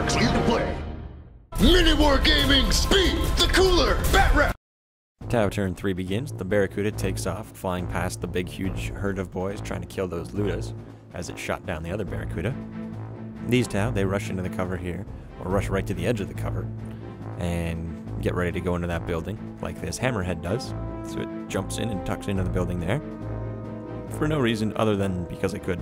Orks you to play. MiniWarGaming Speed the Cooler Batrep. Tauu turn 3 begins. The Barracuda takes off, flying past the big huge herd of boys trying to kill those Ludas as it shot down the other Barracuda. These Tauu, they rush into the cover here, or rush right to the edge of the cover, and get ready to go into that building, like this Hammerhead does. So it jumps in and tucks into the building there, for no reason other than because it could.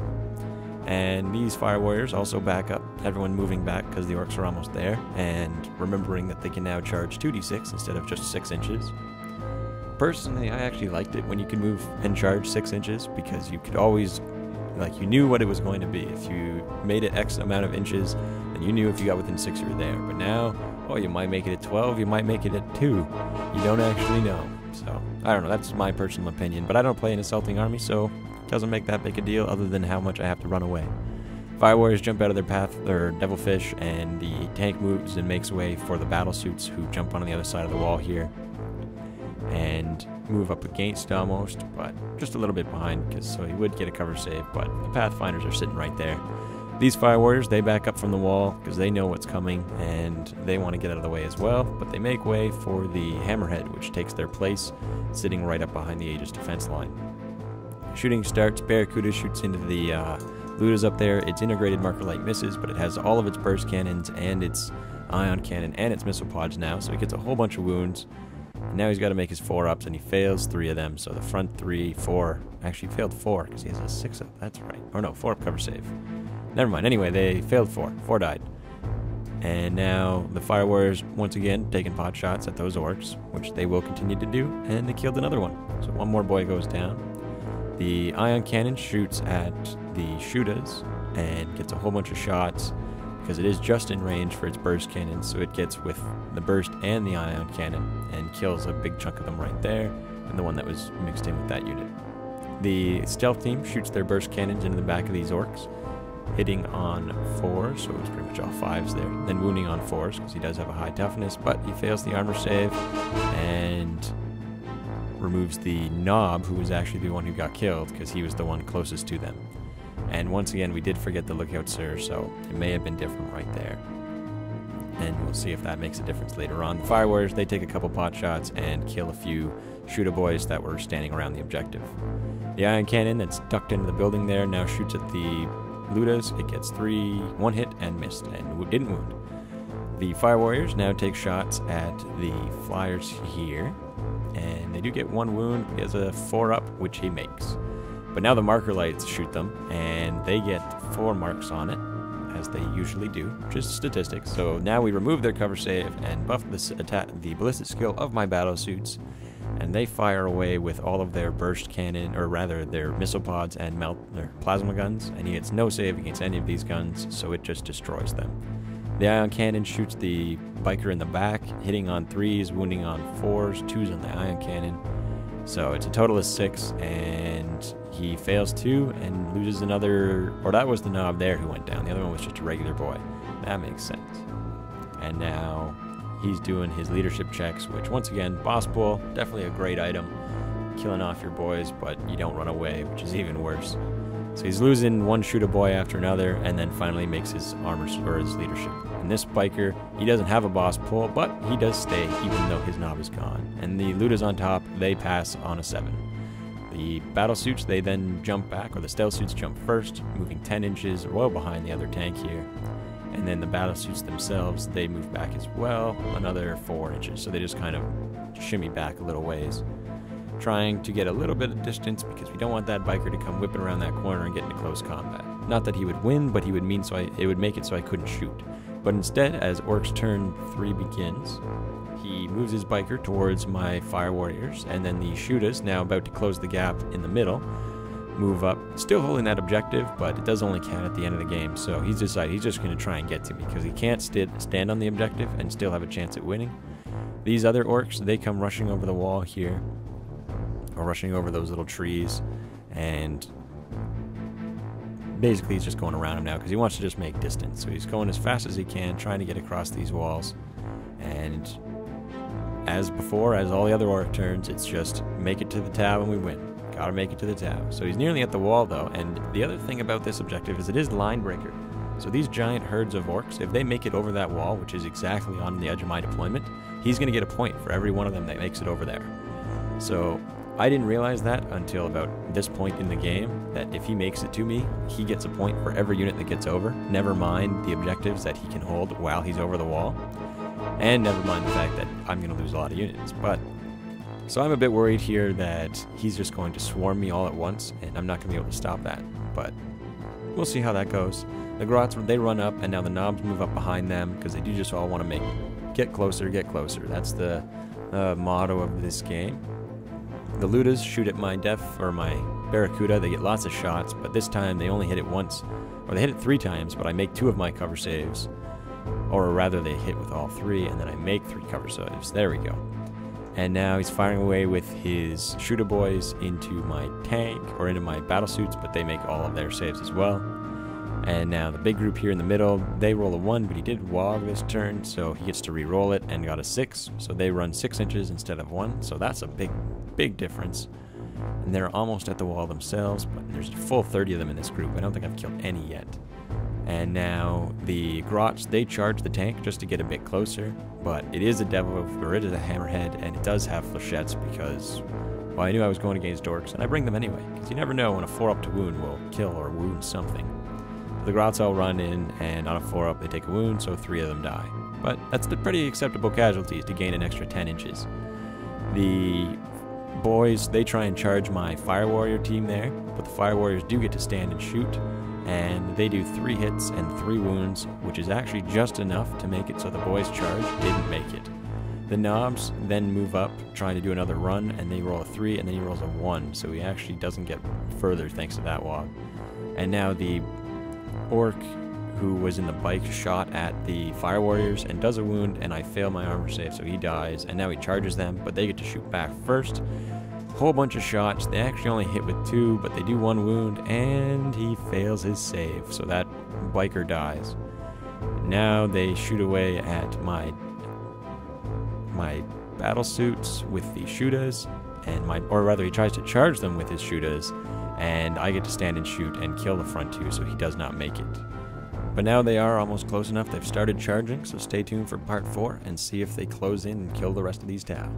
And these Fire Warriors also back up, everyone moving back because the Orks are almost there, and remembering that they can now charge 2d6 instead of just 6 inches. Personally, I actually liked it when you could move and charge 6 inches, because you could always, like, you knew what it was going to be. If you made it X amount of inches, then you knew if you got within 6 you were there. But now, oh, you might make it at 12, you might make it at 2. You don't actually know. So, I don't know, that's my personal opinion. But I don't play an assaulting army, so it doesn't make that big a deal other than how much I have to run away. Fire Warriors jump out of their path, or Devilfish, and the tank moves and makes way for the battle suits, who jump on the other side of the wall here and move up against almost, but just a little bit behind, because so he would get a cover save, but the Pathfinders are sitting right there. These Fire Warriors, they back up from the wall because they know what's coming and they want to get out of the way as well, but they make way for the Hammerhead, which takes their place, sitting right up behind the Aegis defense line. Shooting starts, Barracuda shoots into the Ludas up there. Its integrated marker light misses, but it has all of its burst cannons and its ion cannon and its missile pods now, so it gets a whole bunch of wounds. And now he's got to make his 4-ups, and he fails 3 of them. So the front 3, 4, actually he failed 4 because he has a 6-up. That's right. Or no, 4-up cover save. Never mind. Anyway, they failed 4. 4 died. And now the Fire Warriors once again taking pot shots at those Orks, which they will continue to do, and they killed another one. So one more boy goes down. The ion cannon shoots at the Shudas and gets a whole bunch of shots, because it is just in range for its burst cannon, so it gets with the burst and the ion cannon and kills a big chunk of them right there, and the one that was mixed in with that unit. The stealth team shoots their burst cannons into the back of these Orks, hitting on 4, so it was pretty much all 5s there, then wounding on 4s because he does have a high toughness, but he fails the armor save and removes the Knob, who was actually the one who got killed because he was the one closest to them. And once again, we did forget the lookout surge, so it may have been different right there. And we'll see if that makes a difference later on. The Fire Warriors, they take a couple pot shots and kill a few shooter boys that were standing around the objective. The ion cannon that's ducked into the building there now shoots at the Ludas. It gets 1 hit and missed, and didn't wound. The Fire Warriors now take shots at the Flyers here, and they do get 1 wound. He has a 4-up, which he makes. But now the marker lights shoot them, and they get 4 marks on it, as they usually do, just statistics. So now we remove their cover save and buff the ballistic skill of my battle suits, and they fire away with all of their burst cannon, or rather their missile pods and their plasma guns, and he gets no save against any of these guns, so it just destroys them. The ion cannon shoots the biker in the back, hitting on 3s, wounding on 4s, 2s on the ion cannon. So it's a total of 6, and he fails 2 and loses another, or that was the Knob there who went down. The other one was just a regular boy. That makes sense. And now he's doing his leadership checks, which once again, boss bull, definitely a great item. Killing off your boys, but you don't run away, which is even worse. So he's losing one shooter boy after another, and then finally makes his armor, or his leadership. And this biker, he doesn't have a boss pull, but he does stay even though his Knob is gone. And the Ludas on top, they pass on a 7. The battle suits, they then jump back, or the stealth suits jump first, moving 10 inches, well behind the other tank here. And then the battle suits themselves, they move back as well, another 4 inches. So they just kind of shimmy back a little ways, trying to get a little bit of distance because we don't want that biker to come whipping around that corner and get into close combat. Not that he would win, but he would it would make it so I couldn't shoot. But instead, as Orks turn 3 begins, he moves his biker towards my Fire Warriors, and then the Shudas, now about to close the gap in the middle, move up, still holding that objective, but it does only count at the end of the game, so he's decided he's just going to try and get to me, because he can't stand on the objective and still have a chance at winning. These other Orks, they come rushing over the wall here, or rushing over those little trees, and basically he's just going around him now because he wants to just make distance. So he's going as fast as he can, trying to get across these walls, and as before, as all the other Ork turns, it's just make it to the Tauu and we win. Gotta make it to the Tauu. So he's nearly at the wall though, and the other thing about this objective is it is line breaker. So these giant herds of orcs, if they make it over that wall, which is exactly on the edge of my deployment, he's going to get a point for every one of them that makes it over there. So I didn't realize that until about this point in the game, that if he makes it to me, he gets a point for every unit that gets over, never mind the objectives that he can hold while he's over the wall, and never mind the fact that I'm going to lose a lot of units. But so I'm a bit worried here that he's just going to swarm me all at once, and I'm not going to be able to stop that. But we'll see how that goes. The Grots, they run up, and now the Knobs move up behind them, because they do just all want to get closer, get closer. That's the motto of this game. The Ludas shoot at my Barracuda. They get lots of shots, but this time they only hit it once, or they hit it 3 times, but I make 2 of my cover saves. Or rather, they hit with all 3, and then I make 3 cover saves. There we go. And now he's firing away with his shooter boys into my tank, or into my battle suits, but they make all of their saves as well. And now the big group here in the middle, they roll a 1, but he did wog this turn, so he gets to re-roll it and got a 6. So they run 6 inches instead of 1, so that's a big difference. And they're almost at the wall themselves, but there's a full 30 of them in this group. I don't think I've killed any yet. And now the Grots, they charge the tank just to get a bit closer, but it is a devil, or it is a hammerhead, and it does have flechettes because, well, I knew I was going against orcs, and I bring them anyway, because you never know when a 4-up to wound will kill or wound something. The Grots all run in, and on a 4-up they take a wound, so 3 of them die. But that's the pretty acceptable casualties to gain an extra 10 inches. The boys, they try and charge my Fire Warrior team there, but the Fire Warriors do get to stand and shoot, and they do 3 hits and 3 wounds, which is actually just enough to make it so the boys charge didn't make it. The Knobs then move up, trying to do another run, and they roll a 3, and then he rolls a 1, so he actually doesn't get further thanks to that wog. And now the Orc, who was in the bike, shot at the Fire Warriors and does a wound, and I fail my armor save, so he dies, and now he charges them, but they get to shoot back first. Whole bunch of shots. They actually only hit with 2, but they do 1 wound, and he fails his save, so that biker dies. Now they shoot away at my battle suits with the shooters, and or rather he tries to charge them with his shooters, and I get to stand and shoot and kill the front 2, so he does not make it. But now they are almost close enough. They've started charging, so stay tuned for part 4 and see if they close in and kill the rest of these Tauu.